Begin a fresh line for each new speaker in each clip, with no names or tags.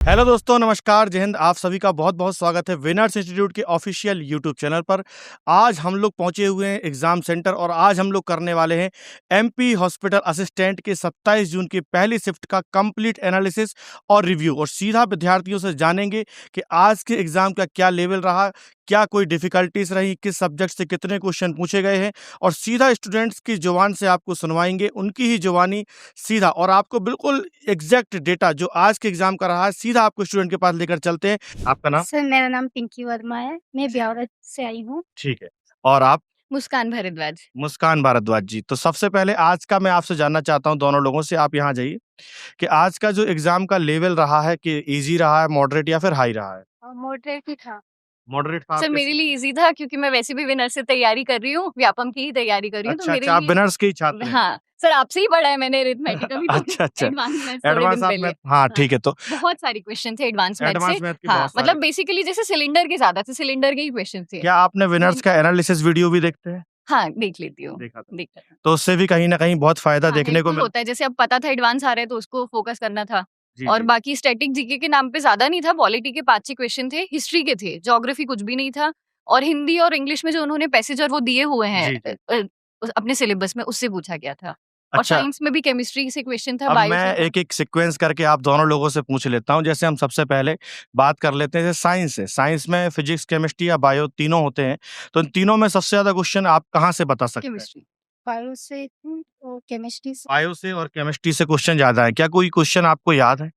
Hello दोस्तों, नमस्कार, जय हिंद। आप सभी का बहुत बहुत स्वागत है विनर्स इंस्टीट्यूट के ऑफिशियल यूट्यूब चैनल पर। आज हम लोग पहुंचे हुए हैं एग्ज़ाम सेंटर और आज हम लोग करने वाले हैं एमपी हॉस्पिटल असिस्टेंट के 27 जून की पहली शिफ्ट का कंप्लीट एनालिसिस और रिव्यू। और सीधा विद्यार्थियों से जानेंगे कि आज के एग्ज़ाम का क्या लेवल रहा, क्या कोई डिफ़िकल्टीज़ रही, किस सब्जेक्ट से कितने क्वेश्चन पूछे गए हैं, और सीधा स्टूडेंट्स की ज़ुबान से आपको सुनवाएंगे, उनकी ही ज़ुबानी सीधा। और आपको बिल्कुल एग्जैक्ट डेटा जो आज के एग्जाम का रहा है सीधा आपको स्टूडेंट के पास लेकर चलते हैं। आपका नाम?
सर मेरा नाम पिंकी वर्मा है, मैं ब्यावरा से आई हूँ।
ठीक है। और आप?
मुस्कान भारद्वाज।
मुस्कान भारद्वाज जी। तो सबसे पहले आज का मैं आपसे जानना चाहता हूँ, दोनों लोगों से, आप यहाँ जाइए, कि आज का जो एग्जाम का लेवल रहा है कि इजी रहा है, मॉडरेट या फिर हाई रहा है?
मॉडरेट ही था।
मॉडरेट था
सर
आपके
मेरे लिए इजी था क्योंकि मैं वैसे भी विनर से तैयारी कर रही हूँ, व्यापम की ही तैयारी कर रही हूँ, तो
अच्छा
मेरे
अच्छा, आप
लिए
विनर्स के ही छात्र हैं?
हाँ सर, आपसे ही पढ़ा है मैंने अरिथमेटिक अभी तो
अच्छा अच्छा,
एडवांस मैथ्स थोड़े
एडवांस
दिन
आप
पहले।
मैथ, हाँ
हाँ,
ठीक है। तो
बहुत सारे क्वेश्चन थे एडवांस मैथ से।
एडवांस मैथ के
हाँ,
बहुत सारे।
मतलब बेसिकली जैसे सिलेंडर के ज्यादा थे, सिलेंडर के ही क्वेश्चन थे।
क्या आपने विनर्स का एनालिसिस वीडियो भी देखते हैं?
हाँ, देख लेती हूँ।
देखा था।
देखा था।
तो उससे भी कहीं ना कहीं बहुत फायदा
हाँ,
देखने को
हेल्पफुल
मिल।
होता है, जैसे अब पता था एडवांस आ रहे हैं तो उसको फोकस करना था।
जी
और
जी।
बाकी स्टैटिक जीके के नाम पे ज़्यादा नहीं था, पॉलिटी के 5-6 क्वेश्चन थे, हिस्ट्री के थे, ज्योग्राफी कुछ भी नहीं था। और हिंदी और इंग्लिश में जो उन्होंने पैसेज और वो दिए हुए हैं
जी जी।
अपने सिलेबस में, उससे पूछा गया था। और
अच्छा,
साइंस में भी केमिस्ट्री से क्वेश्चन था,
अब
बायो
मैं
से था।
एक-एक सीक्वेंस करके आप दोनों लोगों से पूछ लेता हूँ। जैसे हम सबसे पहले बात कर लेते हैं जैसे साइंस से। साइंस में फिजिक्स, केमिस्ट्री या बायो तीनों होते हैं। तो इन तीनों में सबसे ज़्यादा क्वेश्चन आप कहाँ से बता सकते हैं?
केमिस्ट्री। बायो से और केमिस्ट्री से।
बायो से और केमिस्ट्री से क्वेश्चन ज़्यादा है। क्या कोई क्वेश्चन आपको याद है?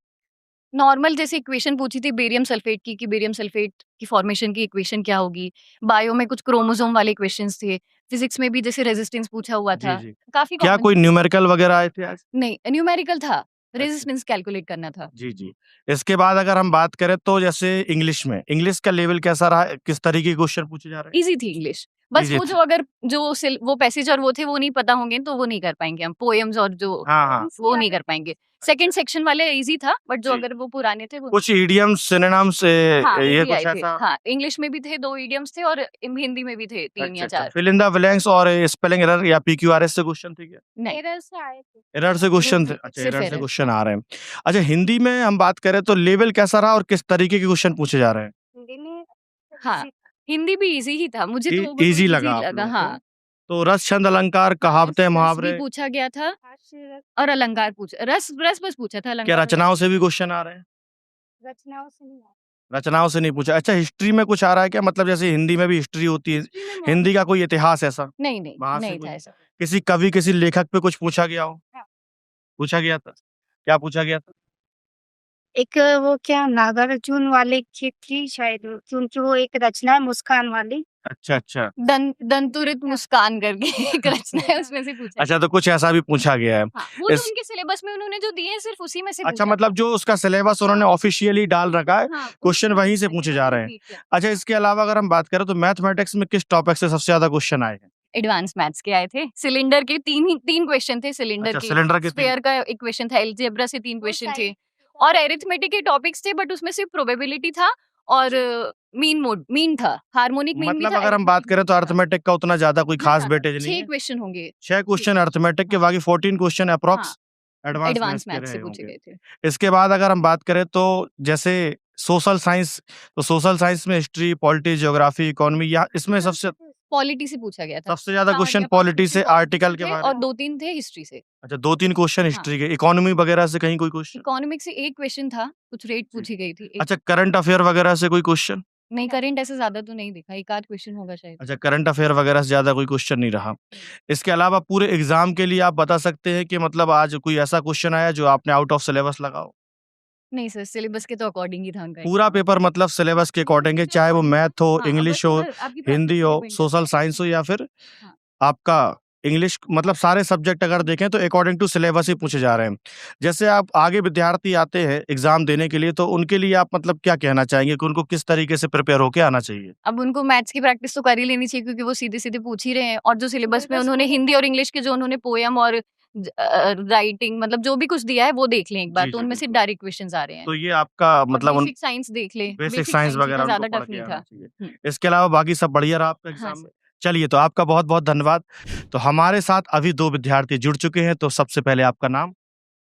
नॉर्मल जैसे इक्वेशन पूछी थी बेरियम सल्फेट की, बेरियम सल्फेट की फॉर्मेशन की इक्वेशन क्या होगी? बायो में कुछ क्रोमोसोम वाले क्वेश्चंस थे। फिजिक्स में भी जैसे रेजिस्टेंस पूछा हुआ
जी,
था।
जी।
काफ़ी
क्या
कॉमन
कोई
क्वेश्चन।
न्यूमेरिकल वगैरह आए थे आज?
नहीं, न्यूमेरिकल था,
अच्छा।
रेजिस्टेंस कैलकुलेट करना था।
जी, जी। इसके बाद अगर हम बात करें तो जैसे इंग्लिश में, इंग्लिश का लेवल कैसा रहा? किस तरीके के क्वेश्चन पूछे जा रहे
ईज़ी थी इंग्लिश।
हैं?
बस
ईज़ी
वो जो
थे।
अगर जो सिल वो पैसेज और वो थे वो नहीं पता होंगे तो वो नहीं कर पाएँगे हम, पोएम्स और जो
हाँ, हाँ।
वो नहीं कर पाएँगे।
अच्छा,
सेकंड सेक्शन वाले ईज़ी था, बट जो
जी।
अगर वो पुराने थे वो
कुछ इडियम्स, सिनोनिम्स
हाँ, वो
ये
भी
कुछ
आए थे।
ऐसा?
हाँ, इंग्लिश में भी थे 2 इडियम्स थे और हिंदी में भी थे 3
अच्छा,
या
अच्छा।
4।
फिल इन द ब्लैंक्स और स्पेलिंग एरर या पीक्यूआरएस से क्वेश्चन थे क्या?
नहीं। एरर से आए थे।
एरर से क्वेश्चन थे। अच्छा,
सिर्फ
एरर से
एरर।
क्वेश्चन आ रहे हैं। अच्छा, हिंदी में हम बात करें तो लेवल कैसा रहा और किस तरीके के क्वेश्चन पूछे जा रहे हैं?
हिंदी में हाँ, हिंदी भी ईज़ी ही था, मुझे तो ओवरऑल
ईज़ी
ईज़ी
लगा आप
लगा।
लोगों को?
हाँ,
तो रस, छंद, अलंकार,
हाँ,
कहावतें,
रस भी
मुहावरे,
पूछा गया था और अलंकार रस रस बस पूछा था,
क्या
अलंकार
रचनाओं से भी क्वेश्चन आ रहे हैं?
रचनाओं से नहीं आया।
रचनाओं से नहीं पूछा। अच्छा, हिस्ट्री में कुछ आ रहा है क्या? मतलब जैसे हिंदी में भी हिस्ट्री होती है,
हिस्ट्री में
हिंदी का कोई इतिहास ऐसा?
नहीं, नहीं,
वहाँ से
नहीं
कुछ
था ऐसा।
किसी कवि, किसी लेखक पे कुछ पूछा गया हो?
हाँ।
पूछा गया था? क्या पूछा गया था?
एक वो क्या नागार्जुन वाले की थी शायद, क्योंकि वो एक रचना है मुस्कान वाली।
अच्छा, अच्छा।
दंतुरित मुस्कान करके एक रचना है, उसमें से पूछा
अच्छा,
गया।
तो कुछ ऐसा भी पूछा गया है।
हाँ, वो जो
इस
उनके सिलेबस में उन्होंने जो दिए हैं सिर्फ उसी में से
अच्छा,
पूछा था।
मतलब जो उसका सिलेबस उन्होंने ऑफ़िशियली डाल रखा है,
हाँ, उसी
क्वेश्चन
में से
वहीं से
पूछा
पूछे
गया
जा
और
रहे हैं।
रिपीट किया।
अच्छा, इसके अलावा अगर हम बात करें तो मैथमेटिक्स में किस टॉपिक से सबसे ज़्यादा क्वेश्चन आए हैं?
एडवांस मैथ्स के आए थे। सिलेंडर के 3 क्वेश्चन थे सिलेंडर
अच्छा,
के।
सिलेंडर के 3।
स्फीयर का एक क्वेश्चन था, अलजेब्रा से 3 क्वेश्चन थे और अरिथमेटिक के टॉपिक्स थे, बट उसमें सिर्फ प्रोबेबिलिटी था और मीन था। हार्मोनिक मीन भी
मतलब
था,
अगर हम बात
अरिथमेटिक
करें
मीन
तो
भी था।
अरिथमेटिक का उतना ज़्यादा कोई
नहीं
ख़ास
ज़्यादा,
वेटेज नहीं
6
है।
क्वेश्चन होंगे।
6 क्वेश्चन अरिथमेटिक के,
हाँ,
बाकी 14 क्वेश्चन
हाँ,
एप्रॉक्स एडवांस मैथ्स
एडवांस
के
मैथ्स
रहे
से पूछे
होंगे।
गए थे।
इसके बाद अगर हम बात करें तो जैसे सोशल साइंस, तो सोशल साइंस में हिस्ट्री, पॉलिटी, ज्योग्राफी, इकोनॉमी, या इसमें सबसे
पॉलिटी से पूछा गया था।
सबसे ज़्यादा
4
क्वेश्चन
या 5
पॉलिटी
क्वेश्चन
से,
पॉलिटी
आर्टिकल
से
के
थे
बारे
और
में?
2-3 थे हिस्ट्री से।
अच्छा, 2-3 क्वेश्चन
हाँ,
हिस्ट्री के, इकोनॉमी वगैरह से कहीं कोई क्वेश्चन?
इकोनॉमिक्स से 1 क्वेश्चन था, कुछ रेट
जी।
पूछी गई थी। एक
अच्छा, करंट अफेयर वगैरह से कोई क्वेश्चन?
नहीं, करंट ऐसे ज़्यादा तो नहीं दिखा, 1 आध क्वेश्चन होगा शायद।
अच्छा, करंट अफेयर वगैरह से ज़्यादा कोई क्वेश्चन नहीं रहा।
नहीं।
इसके अलावा पूरे एग्ज़ाम के लिए आप बता सकते हैं कि मतलब आज कोई ऐसा क्वेश्चन आया जो आपने आउट ऑफ सिलेबस लगा हो?
नहीं सर, सिलेबस के तो अकॉर्डिंग ही था उनका
पूरा
एग्ज़ाम।
पेपर मतलब सिलेबस के अकॉर्डिंग है,
सिलेबस के
चाहे वो
अकॉर्डिंग था।
मैथ हो,
हाँ, बस
इंग्लिश हो,
आपकी प्रैक्टिस
हिंदी
पे
हो,
डिपेंड
सोशल
करता है।
साइंस हो या फिर
हाँ,
आपका इंग्लिश, मतलब सारे सब्जेक्ट अगर देखें तो अकॉर्डिंग टू सिलेबस ही पूछे जा रहे हैं। जैसे आप आगे विद्यार्थी आते हैं एग्ज़ाम देने के लिए, तो उनके लिए आप मतलब क्या कहना चाहेंगे कि उनको किस तरीके से प्रिपेयर होके आना चाहिए?
अब उनको मैथ्स की प्रैक्टिस तो कर ही लेनी चाहिए क्योंकि वो सीधे-सीधे पूछ ही रहे हैं और जो सिलेबस में उन्होंने हिंदी और इंग्लिश के जो उन्होंने पोएम और राइटिंग मतलब जो भी कुछ दिया है वो देख लें एक बार,
जी,
तो
जी,
उनमें से
बिल्कुल।
डायरेक्ट क्वेश्चंस आ रहे हैं।
तो ये आपका
और
मतलब उन
बेसिक साइंस देख लें,
बेसिक
बेसिक
साइंस
साइंस ही
वगैरह
था,
उनको
ज़्यादा
पढ़
टफ
के
नहीं
आना
था।
चाहिए।
हुँ,
इसके अलावा बाकी सब बढ़िया रहा आपका
हाँ
एग्ज़ाम में?
सर।
चलिए, तो आपका बहुत-बहुत धन्यवाद। तो हमारे साथ अभी 2 विद्यार्थी जुड़ चुके हैं, तो सबसे पहले आपका नाम?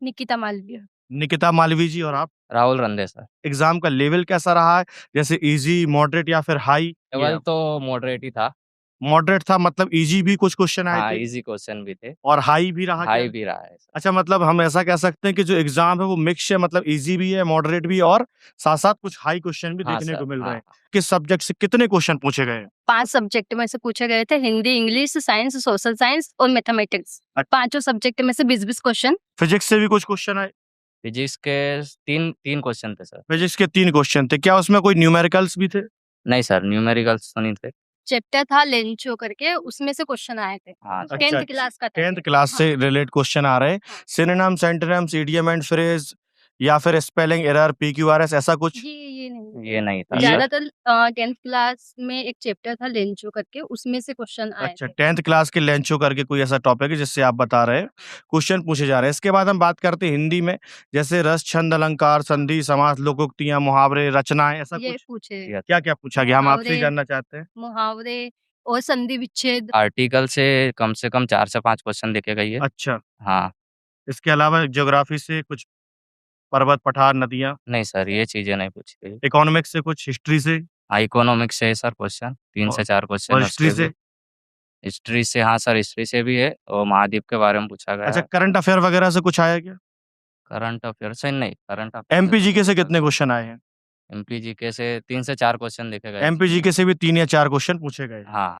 निकिता मालवीय।
निकिता मालवी जी, और आप?
राहुल रंधे सर।
एग्जाम का लेवल कैसा रहा है, जैसे इजी, मॉडरेट या फिर हाई?
लेवल तो मॉडरेट ही था।
मॉडरेट था, मतलब इजी भी कुछ क्वेश्चन आए
हाँ,
थे
इजी क्वेश्चन भी थे,
और हाई भी रहा
हाई
क्या?
भी रहा है सर।
अच्छा, मतलब हम ऐसा कह सकते हैं कि जो एग्जाम है वो मिक्स है, मतलब इजी भी है, मॉडरेट भी है, और साथ साथ कुछ हाई क्वेश्चन भी
हाँ
देखने
सर,
को मिल रहे
हाँ,
हैं। किस सब्जेक्ट से कितने क्वेश्चन पूछे गए?
5 सब्जेक्ट में से पूछे गए थे, Hindi, English, science, social science और मैथमेटिक्स।
अच्छा।
5 सब्जेक्ट में से 20-20 क्वेश्चन।
फिजिक्स से भी कुछ क्वेश्चन आए?
फिजिक्स के 3 क्वेश्चन थे सर।
फिजिक्स के 3 क्वेश्चन थे, क्या उसमें कोई न्यूमेरिकल्स भी थे?
नहीं सर, न्यूमेरिकल्स तो नहीं थे।
चैप्टर था लेंचो करके, उसमें से क्वेश्चन आए थे।
हाँ सर।
10th क्लास का था
10th
ये।
क्लास से
हाँ।
रिलेट क्वेश्चन आ रहे हैं।
हाँ।
Synonyms, antonyms, idiom and phrase, या फिर स्पेलिंग एरर, पीक्यूआरएस, ऐसा कुछ?
ये नहीं।
ये नहीं था सर।
ज्यादातर 10th क्लास में एक चैप्टर था लेंचो करके, उसमें से क्वेश्चन आए
अच्छा,
थे।
10th क्लास के लेंचो करके कोई ऐसा टॉपिक है जिससे आप बता रहे हैं, क्वेश्चन पूछे जा रहे हैं। इसके बाद हम बात करते हैं हिंदी में, जैसे रस, छंद, अलंकार, संधि, समास, लोकोक्तियां, मुहावरे, रचनाएं, ऐसा
ये
कुछ?
पूछे
क्या क्या पूछा गया, हम आपसे ही
मुहावरे,
जानना चाहते हैं।
मुहावरे और संधि विच्छेद।
आर्टिकल से कम 4 से 5 क्वेश्चन लिखे गए हैं।
अच्छा,
हाँ।
इसके अलावा ज्योग्राफी से कुछ, पर्वत, पठार, नदियां?
नहीं सर, ये चीजें नहीं पूछी गई।
इकोनॉमिक्स से कुछ, हिस्ट्री से?
हाँ, इकोनॉमिक्स से है सर क्वेश्चन, 3 से
और
4
और
क्वेश्चन है
हिस्ट्री
उसके
से?
भी। हिस्ट्री से हाँ सर, हिस्ट्री से भी है और महाद्वीप के बारे में पूछा गया
अच्छा,
है।
करंट अफेयर वगैरह से कुछ आया क्या?
करंट अफेयर से नहीं, करंट अफेयर
एमपी जीके से कितने क्वेश्चन आए हैं?
एमपी जीके से 3 से 4 क्वेश्चन लिखे गए।
एमपी जीके से भी 3 या 4 क्वेश्चन पूछे गए।
हाँ।